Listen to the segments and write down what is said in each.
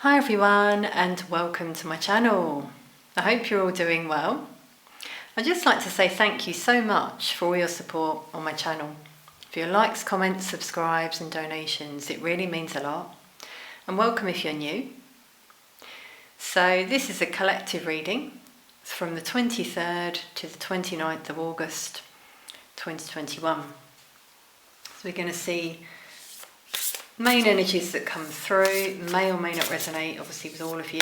Hi everyone and welcome to my channel. I hope you're all doing well. I'd just like to say thank you so much for all your support on my channel. For your likes, comments, subscribes and donations, it really means a lot. And welcome if you're new. So this is a collective reading from the 23rd to the 29th of August 2021. So we're going to see main energies that come through, may or may not resonate obviously with all of you.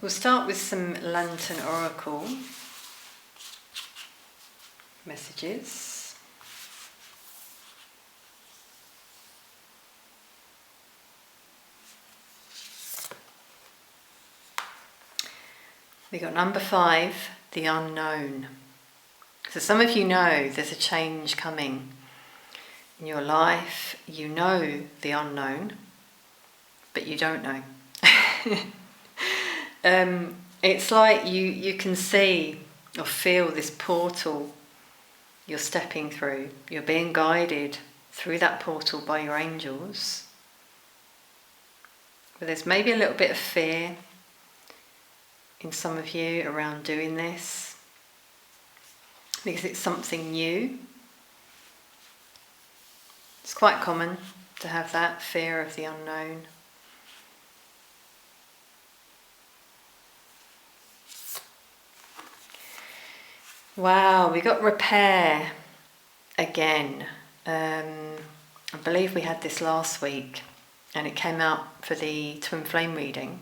We'll start with some Lantern Oracle messages. We got number 5, the unknown. So some of you know there's a change coming in your life. You know the unknown, but you don't know. It's like you can see or feel this portal you're stepping through. You're being guided through that portal by your angels. But there's maybe a little bit of fear in some of you around doing this because it's something new. It's quite common to have that fear of the unknown. Wow, we got repair again. I believe we had this last week and it came out for the twin flame reading.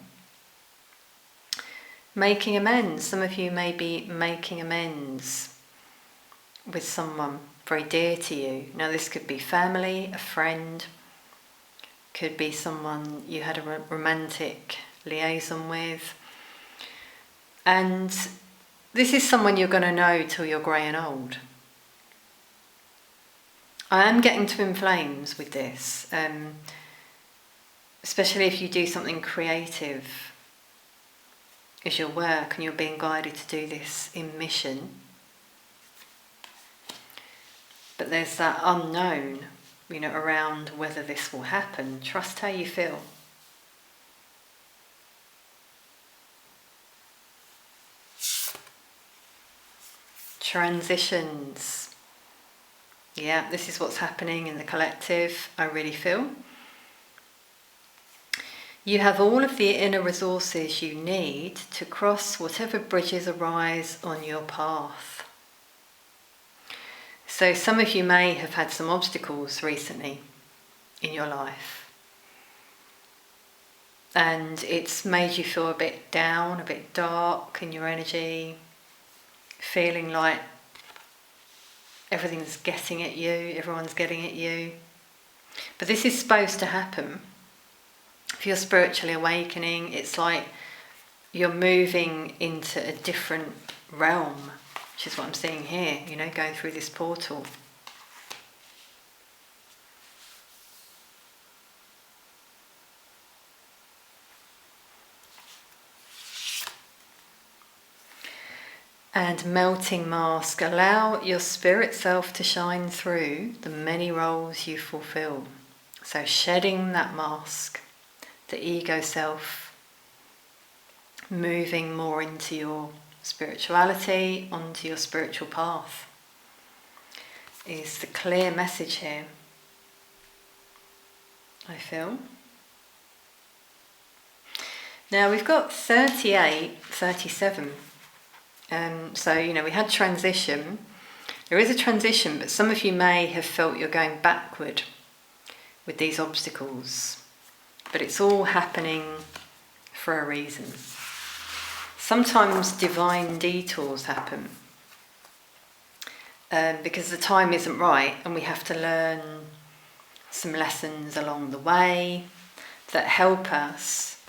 Making amends. Some of you may be making amends with someone very dear to you. Now this could be family, a friend, could be someone you had a romantic liaison with, and this is someone you're going to know till you're grey and old. I am getting twin flames with this, especially if you do something creative as your work and you're being guided to do this in mission. But there's that unknown, around whether this will happen. Trust how you feel. Transitions. Yeah, this is what's happening in the collective, I really feel. You have all of the inner resources you need to cross whatever bridges arise on your path. So some of you may have had some obstacles recently in your life. And it's made you feel a bit down, a bit dark in your energy, feeling like everything's getting at you, everyone's getting at you. But this is supposed to happen. If you're spiritually awakening, it's like you're moving into a different realm, which is what I'm seeing here, going through this portal. And melting mask, allow your spirit self to shine through the many roles you fulfill. So shedding that mask, the ego self, moving more into your spirituality, onto your spiritual path, is the clear message here, I feel. Now we've got 38, 37. So, we had transition. There is a transition, but some of you may have felt you're going backward with these obstacles. But it's all happening for a reason. Sometimes divine detours happen because the time isn't right and we have to learn some lessons along the way that help us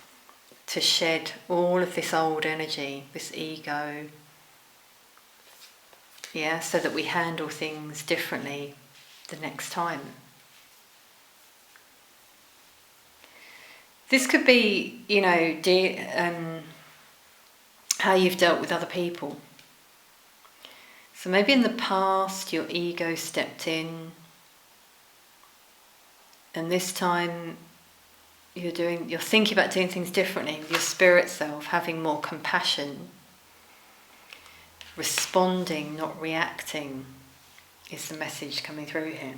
to shed all of this old energy, this ego, so that we handle things differently the next time. This could be, how you've dealt with other people. So maybe in the past your ego stepped in, and this time you're thinking about doing things differently with your spirit self, having more compassion, responding, not reacting, is the message coming through here.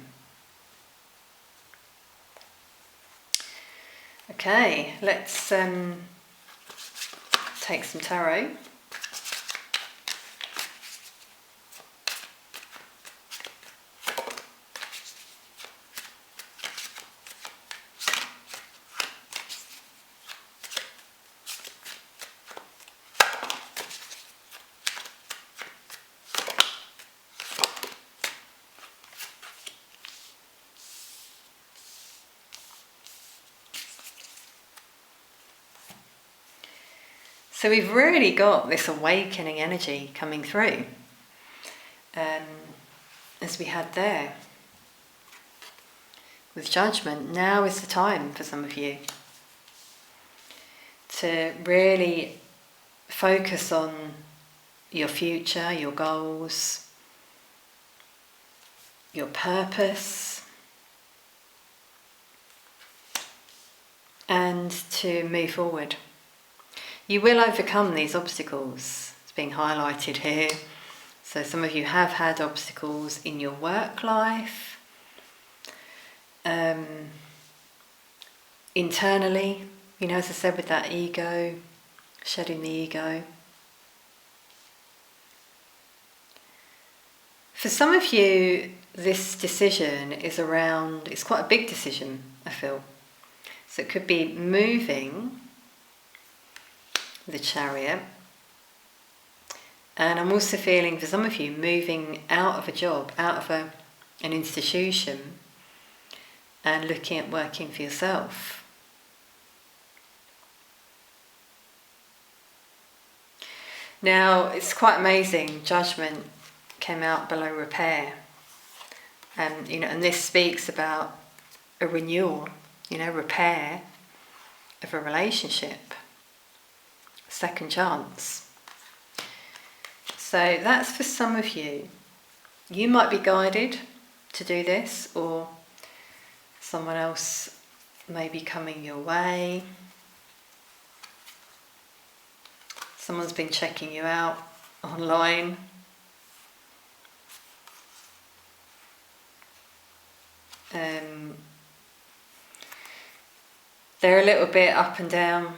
Okay, let's take some tarot. So we've really got this awakening energy coming through, as we had there with Judgment. Now is the time for some of you to really focus on your future, your goals, your purpose, and to move forward. You will overcome these obstacles. It's being highlighted here. So some of you have had obstacles in your work life, internally, as I said, with that ego, shedding the ego. For some of you, this decision is around, it's quite a big decision, I feel. So it could be moving the Chariot, and I'm also feeling for some of you moving out of a job, out of an institution, and looking at working for yourself. Now it's quite amazing, Judgment came out below Repair, and and this speaks about a renewal, repair of a relationship, second chance. So that's for some of you. You might be guided to do this, or someone else may be coming your way. Someone's been checking you out online. They're a little bit up and down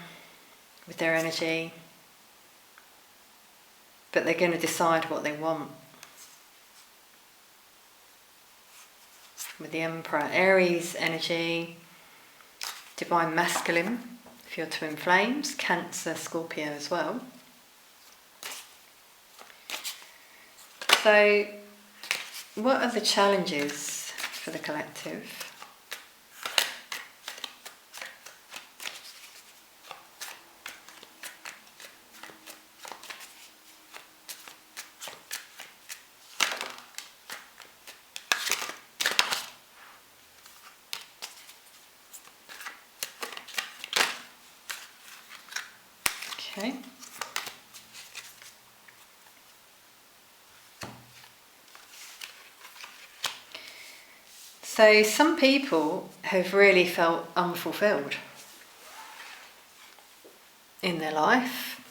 with their energy, but they're going to decide what they want. With the Emperor, Aries energy, Divine Masculine, if you're twin flames, Cancer, Scorpio as well. So, what are the challenges for the collective? Okay. So some people have really felt unfulfilled in their life.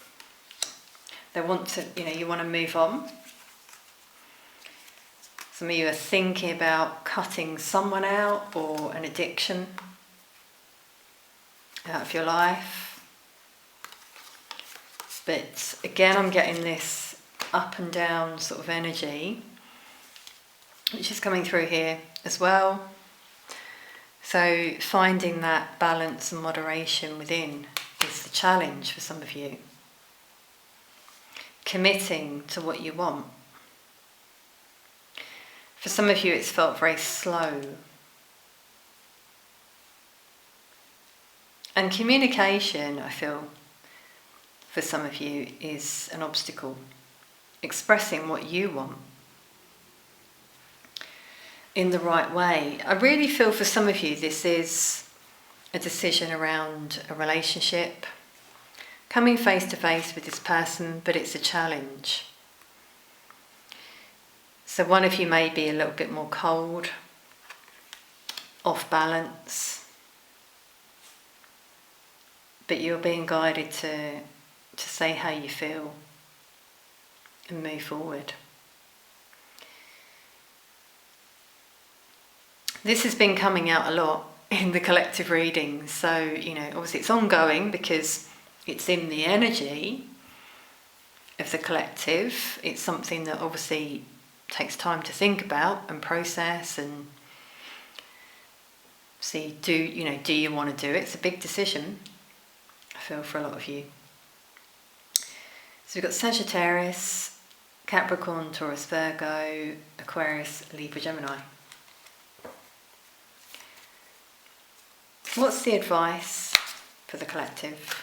They want to, you want to move on. Some of you are thinking about cutting someone out or an addiction out of your life. But again, I'm getting this up and down sort of energy, which is coming through here as well. So finding that balance and moderation within is the challenge for some of you. Committing to what you want. For some of you, it's felt very slow. And communication, I feel, for some of you, is an obstacle. Expressing what you want in the right way. I really feel for some of you this is a decision around a relationship, coming face to face with this person, but it's a challenge. So one of you may be a little bit more cold, off balance. but you're being guided to say how you feel and move forward. This has been coming out a lot in the collective readings, so obviously it's ongoing because it's in the energy of the collective. It's something that obviously takes time to think about and process and see, do you want to do it? It's a big decision, I feel, for a lot of you. So we've got Sagittarius, Capricorn, Taurus, Virgo, Aquarius, Libra, Gemini. What's the advice for the collective?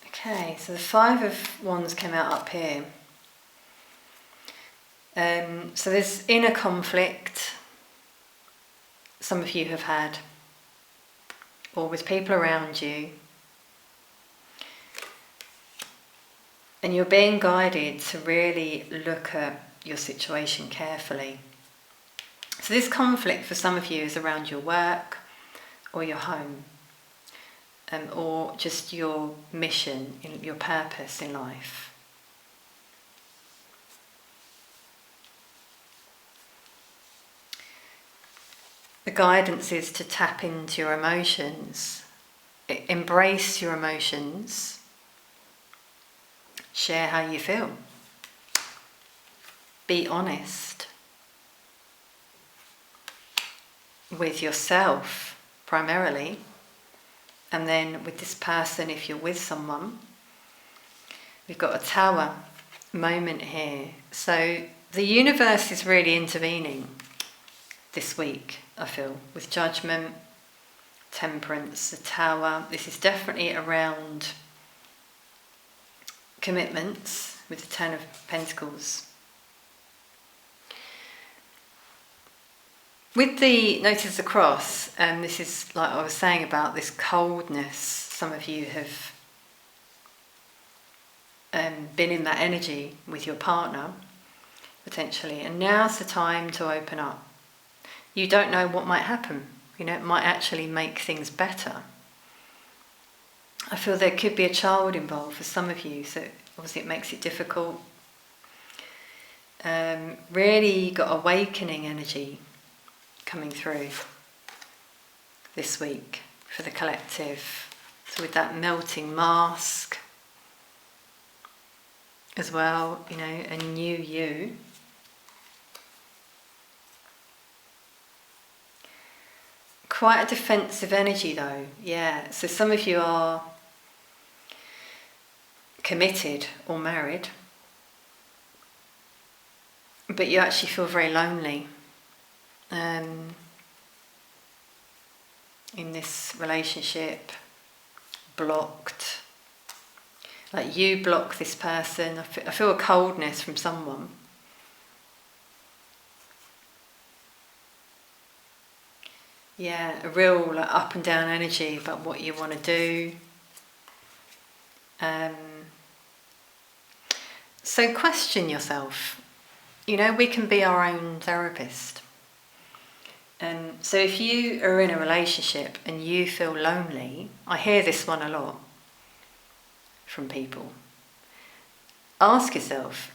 Okay, so the Five of Wands came out up here. So there's inner conflict some of you have had, or with people around you, and you're being guided to really look at your situation carefully. So this conflict for some of you is around your work or your home, or just your mission, your purpose in life. The guidance is to tap into your emotions, embrace your emotions, share how you feel, be honest with yourself primarily, and then with this person if you're with someone. We've got a Tower moment here. So the universe is really intervening this week, I feel, with Judgment, Temperance, the Tower. This is definitely around commitments with the Ten of Pentacles. With the Notice the Cross, this is like I was saying about this coldness. Some of you have been in that energy with your partner, potentially, and now's the time to open up. You don't know what might happen. It might actually make things better. I feel there could be a child involved for some of you, so obviously it makes it difficult. Really got awakening energy coming through this week for the collective. So with that melting mask as well, a new you. Quite a defensive energy though, yeah. So some of you are committed or married, but you actually feel very lonely in this relationship, blocked. Like you block this person. I feel a coldness from someone. Yeah, a real up and down energy about what you want to do. So question yourself. We can be our own therapist. So if you are in a relationship and you feel lonely, I hear this one a lot from people. Ask yourself,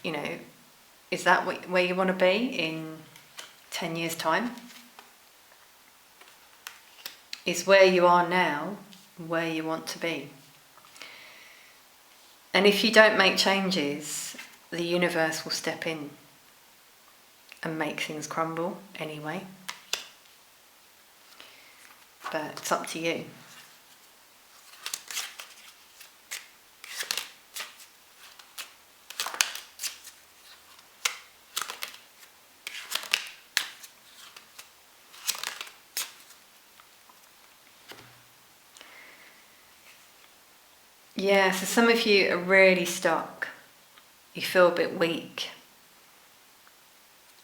is that where you want to be in 10 years' time? Is where you are now where you want to be? And if you don't make changes, the universe will step in and make things crumble anyway. But it's up to you. Yeah, so some of you are really stuck. You feel a bit weak.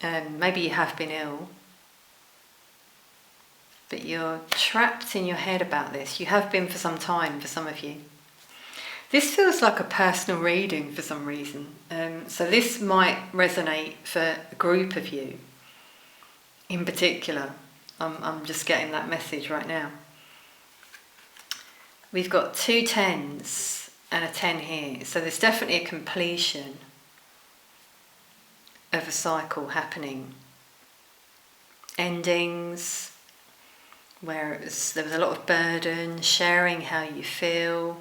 Maybe you have been ill, but you're trapped in your head about this. You have been for some time, for some of you. This feels like a personal reading for some reason. So this might resonate for a group of you in particular. I'm just getting that message right now. We've got 2 10s and a 10 here. So there's definitely a completion of a cycle happening. Endings, where there was a lot of burden, sharing how you feel.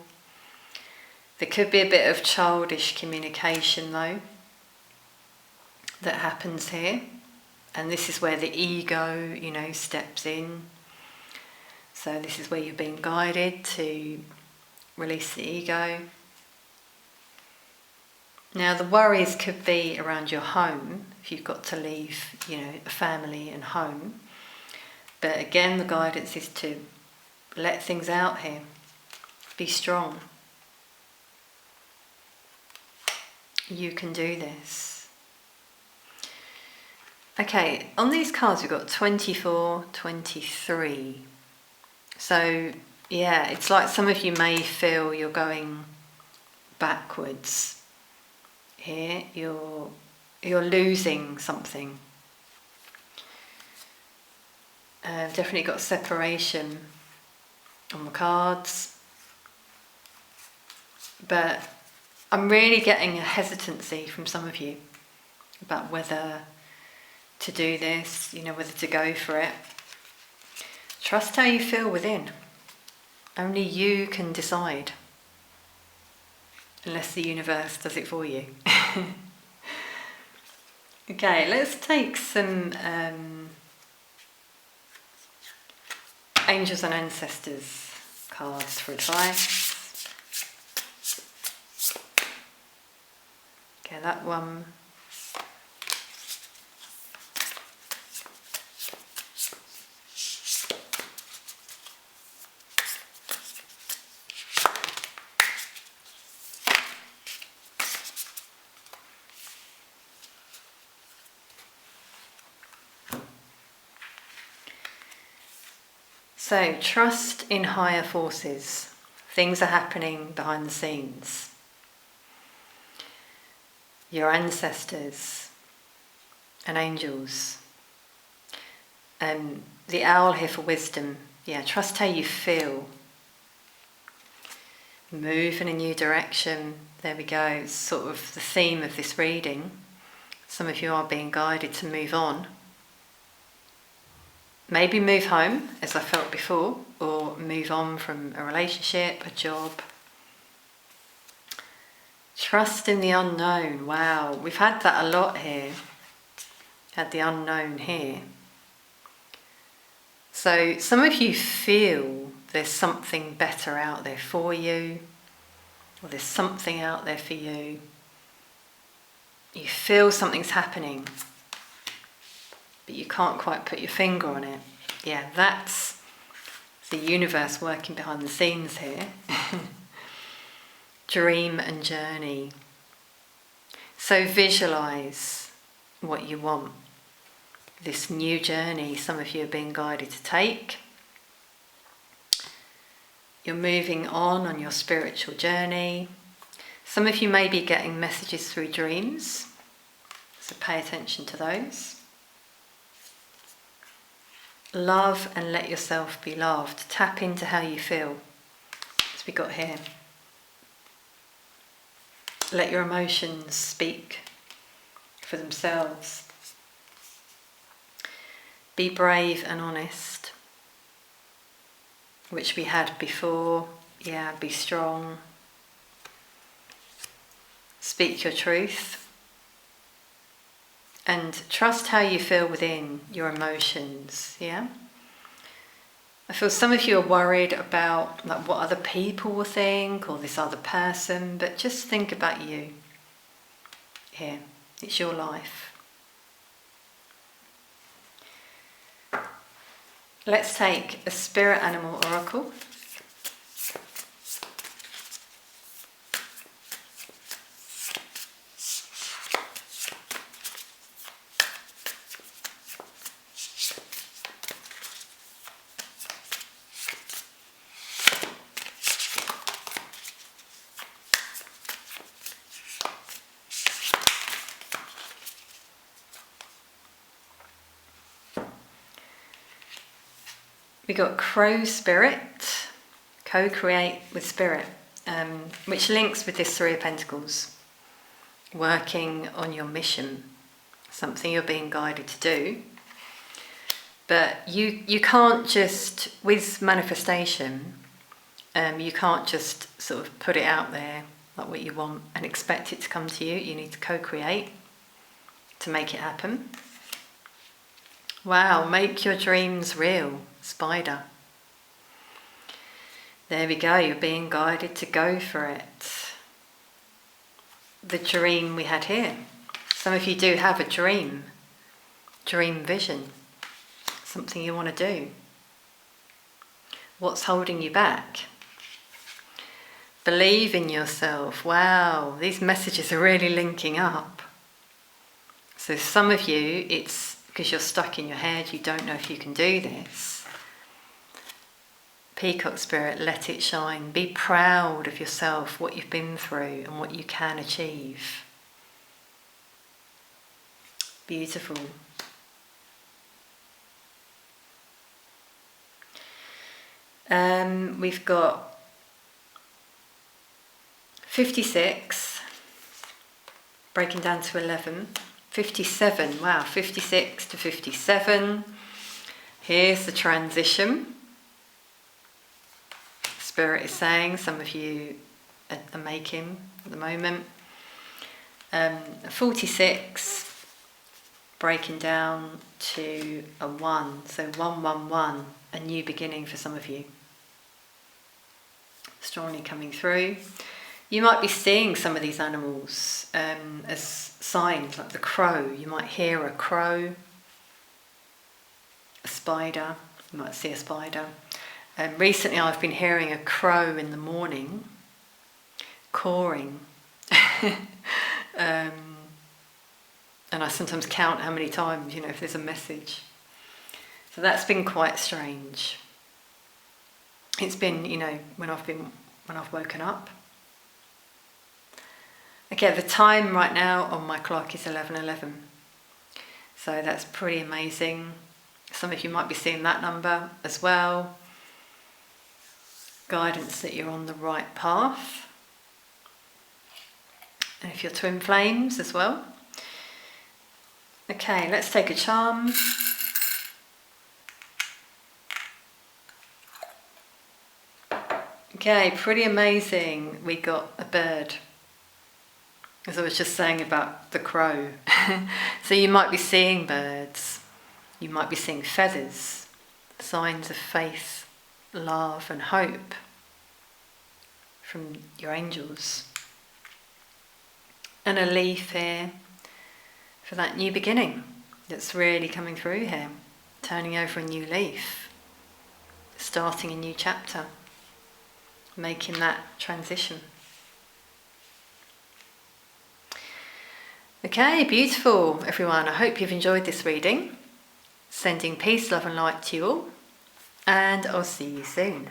There could be a bit of childish communication though that happens here. And this is where the ego, steps in. So this is where you're being guided to release the ego. Now the worries could be around your home, if you've got to leave, a family and home. But again, the guidance is to let things out here. Be strong. You can do this. Okay, on these cards we've got 24, 23. So, yeah, it's like some of you may feel you're going backwards. Here, you're losing something. Definitely got separation on the cards. But I'm really getting a hesitancy from some of you about whether to do this, whether to go for it. Trust how you feel within. Only you can decide. Unless the universe does it for you. Okay, let's take some angels and ancestors cards for advice. Okay, that one. So, trust in higher forces. Things are happening behind the scenes. Your ancestors and angels. The owl here for wisdom. Yeah, trust how you feel. Move in a new direction. There we go. It's sort of the theme of this reading. Some of you are being guided to move on. Maybe move home, as I felt before, or move on from a relationship, a job. Trust in the unknown. Wow, we've had that a lot here. Had the unknown here. So some of you feel there's something better out there for you, or there's something out there for you. You feel something's happening, but you can't quite put your finger on it. Yeah, that's the universe working behind the scenes here. Dream and journey. So visualize what you want. This new journey some of you are being guided to take. You're moving on your spiritual journey. Some of you may be getting messages through dreams, so pay attention to those. Love and let yourself be loved. Tap into how you feel, as we got here. Let your emotions speak for themselves. Be brave and honest, which we had before. Yeah, be strong. Speak your truth. And trust how you feel within your emotions, yeah? I feel some of you are worried about what other people will think or this other person, but just think about you here. It's your life. Let's take a spirit animal oracle. We got Crow Spirit, co-create with Spirit, which links with this Three of Pentacles. Working on your mission, something you're being guided to do. But you can't just, with manifestation, you can't just sort of put it out there like what you want and expect it to come to you. You need to co-create to make it happen. Wow, make your dreams real, Spider. There we go, you're being guided to go for it. The dream we had here. Some of you do have a dream vision, something you want to do. What's holding you back? Believe in yourself. Wow, these messages are really linking up. So some of you, it's because you're stuck in your head, you don't know if you can do this. Peacock Spirit, let it shine. Be proud of yourself, what you've been through and what you can achieve. Beautiful. We've got 56, breaking down to 11. 57, wow, 56 to 57. Here's the transition. Spirit is saying, some of you are making at the moment. 46, breaking down to a 1, so 111, a new beginning for some of you. Strongly coming through. You might be seeing some of these animals as signs, like the crow. You might hear a crow, a spider. You might see a spider. Recently I've been hearing a crow in the morning, cawing. And I sometimes count how many times, if there's a message. So that's been quite strange. It's been, when I've woken up. Okay, the time right now on my clock is 11:11. So that's pretty amazing. Some of you might be seeing that number as well. Guidance that you're on the right path. And if you're twin flames as well. Okay, let's take a charm. Okay, pretty amazing. We got a bird. As I was just saying about the crow. So you might be seeing birds. You might be seeing feathers. Signs of faith, love and hope from your angels. And a leaf here for that new beginning that's really coming through here. Turning over a new leaf. Starting a new chapter. Making that transition. Okay, beautiful everyone. I hope you've enjoyed this reading. Sending peace, love and light to you all. And I'll see you soon.